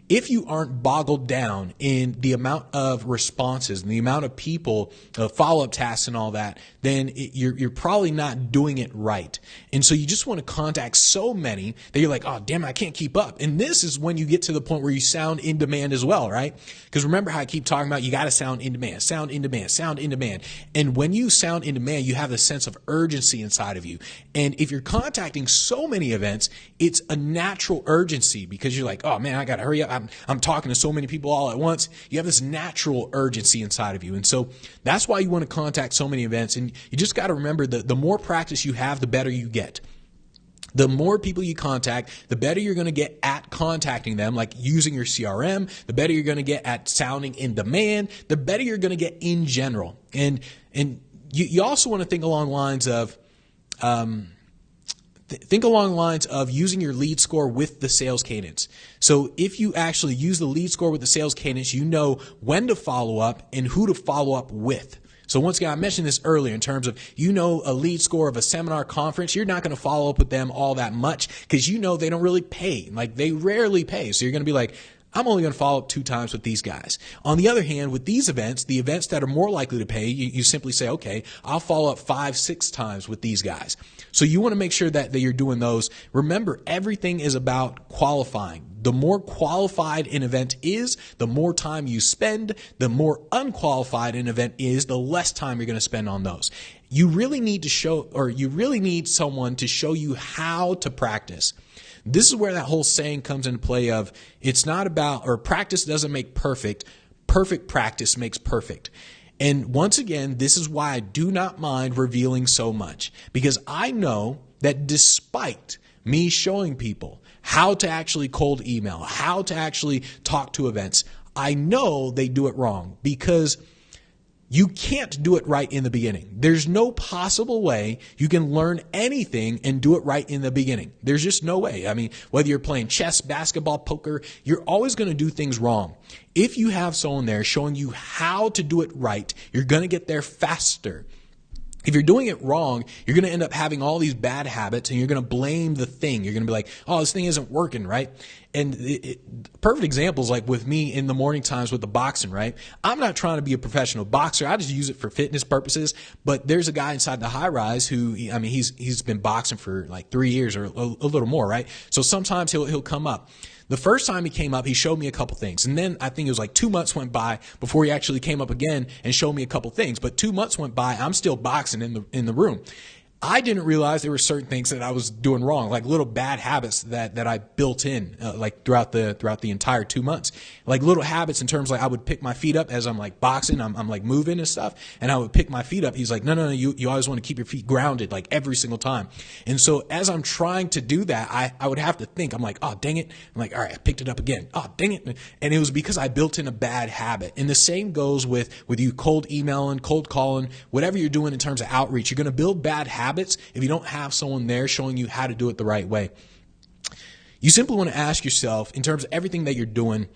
If you aren't boggled down in the amount of responses and the amount of people, follow-up tasks and all that, then you're probably not doing it right. And so you just want to contact so many that you're like, oh, damn it, I can't keep up. And this is when you get to the point where you sound in demand as well, right? Because remember how I keep talking about you got to sound in demand, sound in demand, sound in demand. And when you sound in demand, you have a sense of urgency inside of you. And if you're contacting so many events, it's a natural urgency because you're like, oh, man, I got to hurry up. I'm talking to so many people all at once. You have this natural urgency inside of you. And so that's why you want to contact so many events. And you just got to remember that the more practice you have, the better you get. The more people you contact, the better you're going to get at contacting them, like using your CRM, the better you're going to get at sounding in demand, the better you're going to get in general. And you also want to think along lines of, using your lead score with the sales cadence. So if you actually use the lead score with the sales cadence, you know when to follow up and who to follow up with. So once again, I mentioned this earlier in terms of, a lead score of a seminar conference, you're not going to follow up with them all that much because they don't really pay. Like they rarely pay. So you're going to be like, I'm only going to follow up 2 times with these guys. On the other hand, with these events, the events that are more likely to pay, you simply say, okay, I'll follow up 5, 6 times with these guys. So you want to make sure that you're doing those. Remember, everything is about qualifying. The more qualified an event is, the more time you spend. The more unqualified an event is, the less time you're going to spend on those. You really need someone to show you how to practice. This is where that whole saying comes into play of it's not about, or practice doesn't make perfect. Perfect practice makes perfect. And once again, this is why I do not mind revealing so much, because I know that despite me showing people how to actually cold email, how to actually talk to events. I know they do it wrong because you can't do it right in the beginning. There's no possible way you can learn anything and do it right in the beginning. There's just no way. I mean, whether you're playing chess, basketball, poker, you're always going to do things wrong. If you have someone there showing you how to do it right, you're going to get there faster. If you're doing it wrong, you're going to end up having all these bad habits and you're going to blame the thing. You're going to be like, oh, this thing isn't working, right? And perfect examples like with me in the morning times with the boxing, right? I'm not trying to be a professional boxer. I just use it for fitness purposes. But there's a guy inside the high rise who, I mean, he's been boxing for like 3 years or a little more, right? So sometimes he'll come up. The first time he came up, he showed me a couple things. And then I think it was like 2 months went by before he actually came up again and showed me a couple things. But 2 months went by, I'm still boxing in the room. I didn't realize there were certain things that I was doing wrong, like little bad habits that I built in, like throughout the entire 2 months, like little habits in terms of like I would pick my feet up as I'm like boxing, I'm like moving and stuff, and I would pick my feet up. He's like, no, you always want to keep your feet grounded, like every single time. And so as I'm trying to do that, I would have to think, I'm like, oh, dang it. I'm like, all right, I picked it up again. Oh, dang it. And it was because I built in a bad habit. And the same goes with you cold emailing, cold calling, whatever you're doing in terms of outreach. You're going to build bad habits if you don't have someone there showing you how to do it the right way. You simply want to ask yourself, in terms of everything that you're doing,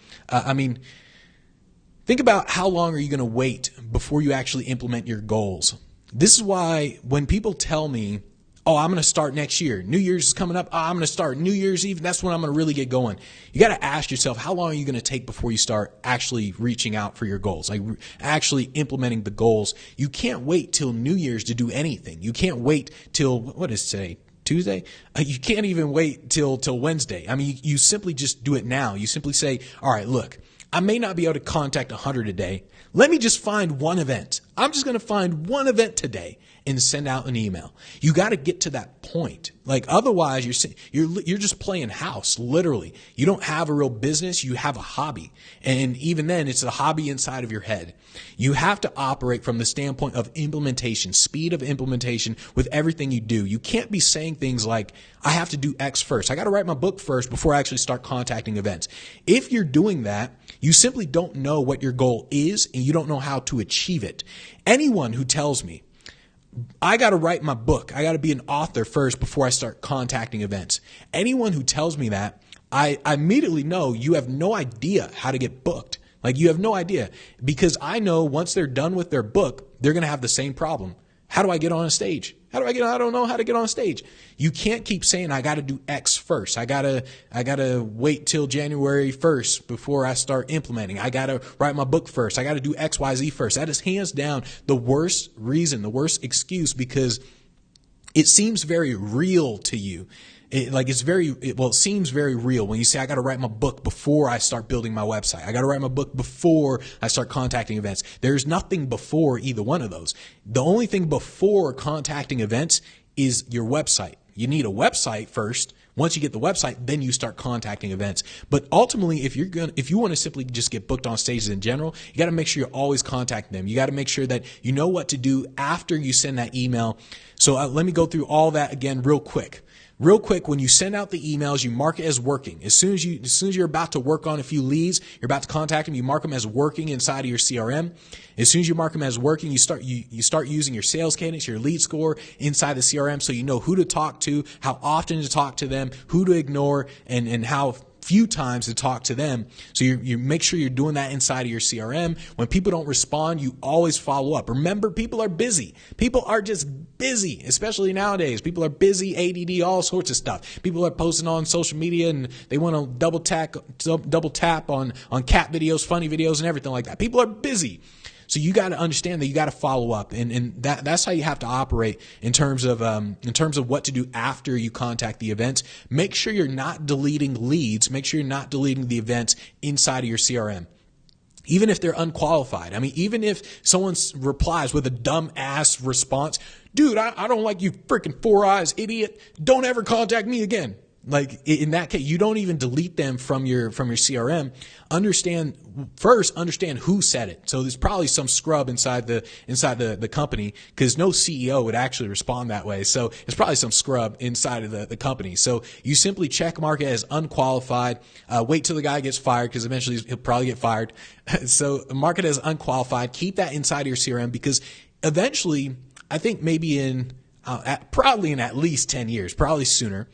think about how long are you going to wait before you actually implement your goals. This is why when people tell me, oh, I'm going to start next year, New Year's is coming up, I'm going to start New Year's Eve, that's when I'm going to really get going. You got to ask yourself, how long are you going to take before you start actually reaching out for your goals, like actually implementing the goals? You can't wait till New Year's to do anything. You can't wait till, what is today? Tuesday? You can't even wait till Wednesday. I mean, you simply just do it now. You simply say, all right, look, I may not be able to contact 100 a day. Let me just find one event. I'm just going to find one event today and send out an email. You got to get to that point. Like otherwise you're just playing house, literally. You don't have a real business, you have a hobby. And even then it's a hobby inside of your head. You have to operate from the standpoint of implementation, speed of implementation with everything you do. You can't be saying things like, I have to do X first. I got to write my book first before I actually start contacting events. If you're doing that, you simply don't know what your goal is and you don't know how to achieve it. Anyone who tells me, I got to write my book, I got to be an author first before I start contacting events. Anyone who tells me that, I immediately know you have no idea how to get booked. Like you have no idea, because I know once they're done with their book, they're going to have the same problem. How do I get on a stage? I don't know how to get on stage. You can't keep saying, I got to do X first. I got to wait till January 1st before I start implementing. I got to write my book first. I got to do X, Y, Z first. That is hands down the worst reason, the worst excuse, because it seems very real to you. It seems very real when you say, I got to write my book before I start building my website. I got to write my book before I start contacting events. There's nothing before either one of those. The only thing before contacting events is your website. You need a website first. Once you get the website, then you start contacting events. But ultimately, if you want to simply just get booked on stages in general, you got to make sure you're always contacting them. You got to make sure that you know what to do after you send that email. So let me go through all that again real quick. Real quick, when you send out the emails, you mark it as working. As soon as you're about to work on a few leads, you're about to contact them, you mark them as working inside of your CRM. As soon as you mark them as working, you start using your sales cadence, your lead score inside the CRM, so you know who to talk to, how often to talk to them, who to ignore, and how few times to talk to them. So you make sure you're doing that inside of your CRM. When people don't respond, you always follow up. Remember, people are busy. People are just busy, especially nowadays. People are busy, ADD, all sorts of stuff. People are posting on social media and they want to double tap on cat videos, funny videos, and everything like that. People are busy. So you got to understand that you got to follow up, and that's how you have to operate in terms of what to do after you contact the events. Make sure you're not deleting leads. Make sure you're not deleting the events inside of your CRM. Even if they're unqualified. I mean, even if someone replies with a dumb ass response, dude, I don't like you freaking 4 eyes idiot. Don't ever contact me again. Like in that case, you don't even delete them from your CRM. Understand who said it. So there's probably some scrub inside the company, because no CEO would actually respond that way. So there's probably some scrub inside of the company. So you simply check mark it as unqualified. Wait till the guy gets fired, because eventually he'll probably get fired. So mark it as unqualified. Keep that inside of your CRM, because eventually, I think maybe probably in at least 10 years, probably sooner,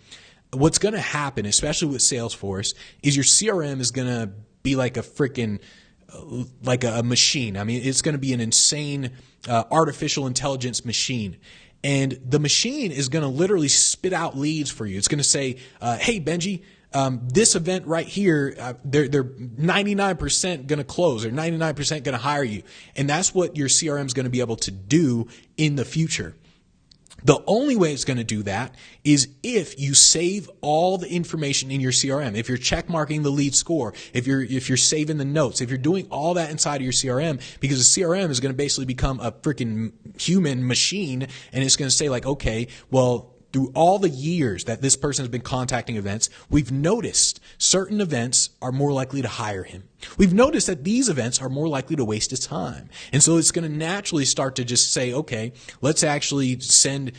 what's going to happen, especially with Salesforce, is your CRM is going to be like a freaking, like a machine. I mean, it's going to be an insane artificial intelligence machine. And the machine is going to literally spit out leads for you. It's going to say, hey, Benji, this event right here, they're 99% going to close, or 99% going to hire you. And that's what your CRM is going to be able to do in the future. The only way it's going to do that is if you save all the information in your CRM. If you're check marking the lead score, if you're saving the notes, if you're doing all that inside of your CRM, because the CRM is going to basically become a freaking human machine, and it's going to say like, okay, well, through all the years that this person has been contacting events, we've noticed certain events are more likely to hire him. We've noticed that these events are more likely to waste his time. And so it's going to naturally start to just say, okay, let's actually send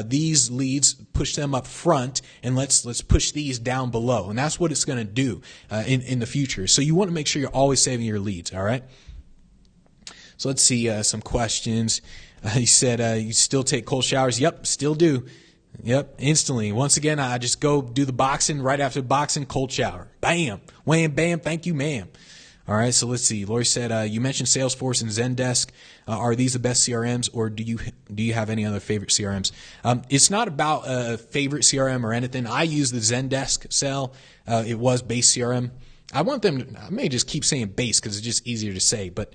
these leads, push them up front, and let's push these down below. And that's what it's going to do in the future. So you want to make sure you're always saving your leads, all right? So let's see some questions. You said you still take cold showers. Yep, still do. Yep, instantly. Once again, I just go do the boxing. Right after the boxing, cold shower. Bam, wham, bam, thank you, ma'am. All right, so let's see. Lori said, you mentioned Salesforce and Zendesk. Are these the best CRMs, or do you have any other favorite CRMs? It's not about a favorite CRM or anything. I use the Zendesk cell. It was base CRM. I may just keep saying base because it's just easier to say, but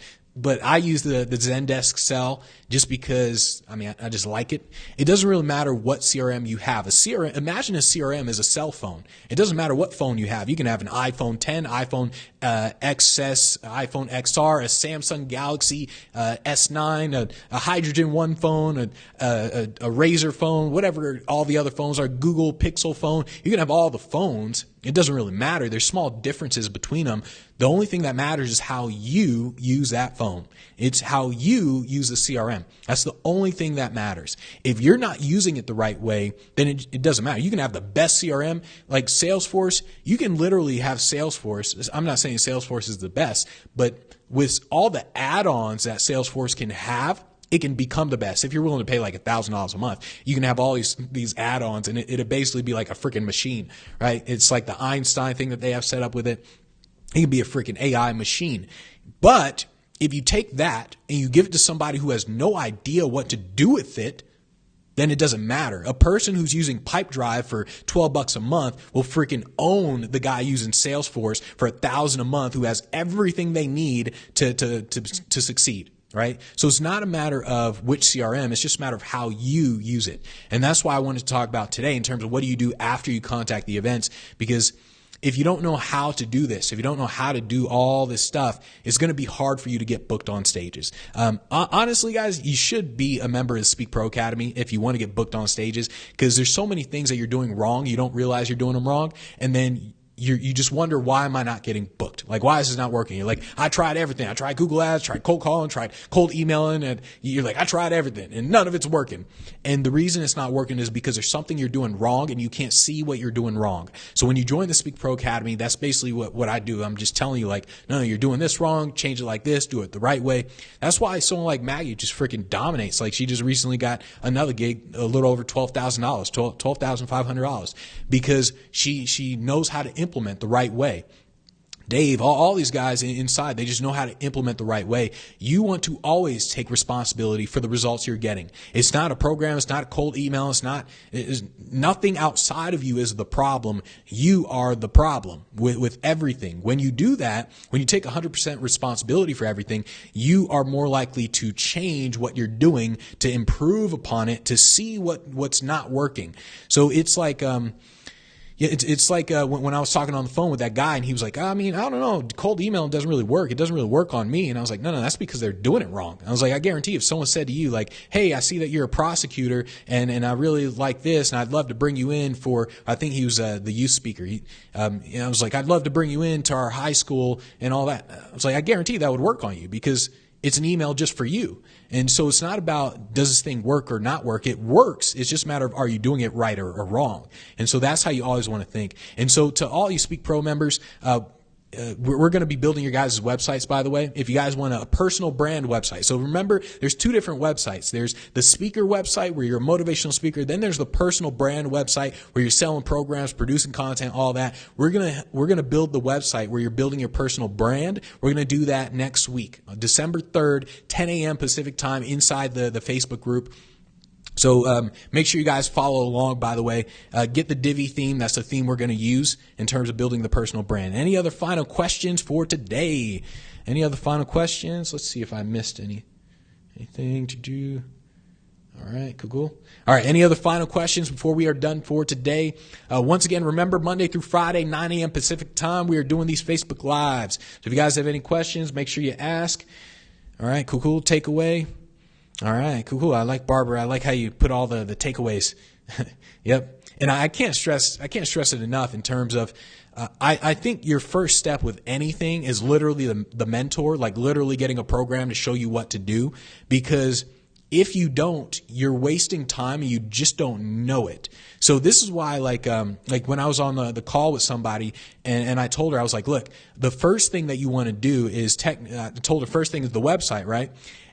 I use the Zendesk cell just because, I just like it. It doesn't really matter what CRM you have. Imagine a CRM is a cell phone. It doesn't matter what phone you have. You can have an iPhone 10, iPhone XS, iPhone XR, a Samsung Galaxy S9, a Hydrogen One phone, a Razer phone, whatever all the other phones are, Google Pixel phone. You can have all the phones. It doesn't really matter. There's small differences between them. The only thing that matters is how you use that phone. It's how you use the CRM. That's the only thing that matters. If you're not using it the right way, then it doesn't matter. You can have the best CRM, like Salesforce. You can literally have Salesforce. I'm not saying Salesforce is the best, but with all the add-ons that Salesforce can have, it can become the best. If you're willing to pay like $1,000 a month, you can have all these add-ons, and it'll basically be like a freaking machine, right? It's like the Einstein thing that they have set up with it. It can be a freaking AI machine. But if you take that and you give it to somebody who has no idea what to do with it, then it doesn't matter. A person who's using Pipedrive for $12 a month will freaking own the guy using Salesforce for $1,000 a month, who has everything they need to succeed. Right? So it's not a matter of which CRM, it's just a matter of how you use it. And that's why I wanted to talk about today in terms of what do you do after you contact the events, because if you don't know how to do this, if you don't know how to do all this stuff, it's going to be hard for you to get booked on stages. Honestly, guys, you should be a member of the Speak Pro Academy if you want to get booked on stages, because there's so many things that you're doing wrong. You don't realize you're doing them wrong. And then you just wonder, why am I not getting booked? Like, why is this not working? You're like, I tried everything. I tried Google Ads, tried cold calling, tried cold emailing, and you're like, I tried everything, and none of it's working. And the reason it's not working is because there's something you're doing wrong, and you can't see what you're doing wrong. So when you join the Speak Pro Academy, that's basically what I do. I'm just telling you, like, no, you're doing this wrong. Change it like this. Do it the right way. That's why someone like Maggie just freaking dominates. Like, she just recently got another gig, a little over $12,000, $12,500, because she knows how to implement the right way. Dave, all these guys inside, they just know how to implement the right way. You want to always take responsibility for the results you're getting. It's not a program. It's not a cold email. It's nothing outside of you is the problem. You are the problem with everything. When you do that, when you take 100% responsibility for everything, you are more likely to change what you're doing, to improve upon it, to see what's not working. So it's like, Yeah, it's like when I was talking on the phone with that guy, and he was like, I mean, I don't know, cold email doesn't really work. It doesn't really work on me. And I was like, no, that's because they're doing it wrong. I was like, I guarantee if someone said to you, like, hey, I see that you're a prosecutor, and I really like this, and I'd love to bring you in for, I think he was the youth speaker. I was like, I'd love to bring you into our high school and all that. I was like, I guarantee that would work on you because it's an email just for you. And so it's not about does this thing work or not work. It works. It's just a matter of are you doing it right or wrong. And so that's how you always want to think. And so to all you Speak Pro members, we're going to be building your guys' websites, by the way, if you guys want a personal brand website. So remember, there's two different websites. There's the speaker website where you're a motivational speaker. Then there's the personal brand website where you're selling programs, producing content, all that. We're going to build the website where you're building your personal brand. We're going to do that next week, December 3rd, 10 a.m. Pacific time inside the Facebook group. So make sure you guys follow along, by the way. Get the Divi theme. That's the theme we're going to use in terms of building the personal brand. Any other final questions for today? Any other final questions? Let's see if I missed anything to do. All right, cool. All right, any other final questions before we are done for today? Once again, remember, Monday through Friday, 9 a.m. Pacific time, we are doing these Facebook Lives. So if you guys have any questions, make sure you ask. All right, cool. Takeaway. All right, cool. I like Barbara. I like how you put all the takeaways. Yep. And I can't stress it enough in terms of, I think your first step with anything is literally the mentor, like literally getting a program to show you what to do. Because if you don't, you're wasting time and you just don't know it. So this is why, like when I was on the call with somebody and I told her, I was like, look, the first thing that you want to do is I told her first thing is the website, right?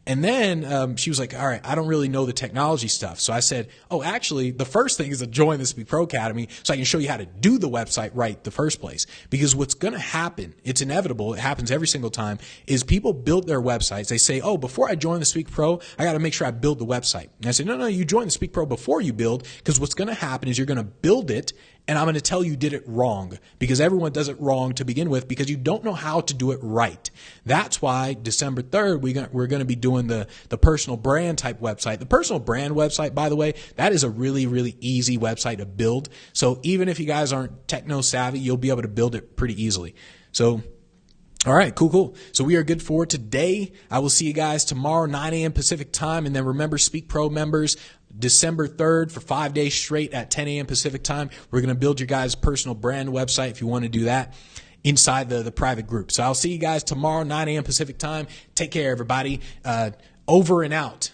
And then she was like, all right, I don't really know the technology stuff. So I said, oh, actually, the first thing is to join the Speak Pro Academy so I can show you how to do the website right the first place. Because what's going to happen, it's inevitable, it happens every single time, is people build their websites. They say, oh, before I join the Speak Pro, I got to make sure I build the website. And I said, no, you join the Speak Pro before you build, because what's going to happen is you're going to build it, and I'm going to tell you did it wrong, because everyone does it wrong to begin with because you don't know how to do it right. That's why December 3rd, we're going to be doing the personal brand type website. The personal brand website, by the way, that is a really, really easy website to build. So even if you guys aren't techno savvy, you'll be able to build it pretty easily. So all right, cool. So we are good for today. I will see you guys tomorrow, 9 a.m. Pacific time. And then remember, Speak Pro members, December 3rd for 5 days straight at 10 a.m. Pacific time. We're going to build your guys' personal brand website if you want to do that inside the private group. So I'll see you guys tomorrow, 9 a.m. Pacific time. Take care, everybody. Over and out.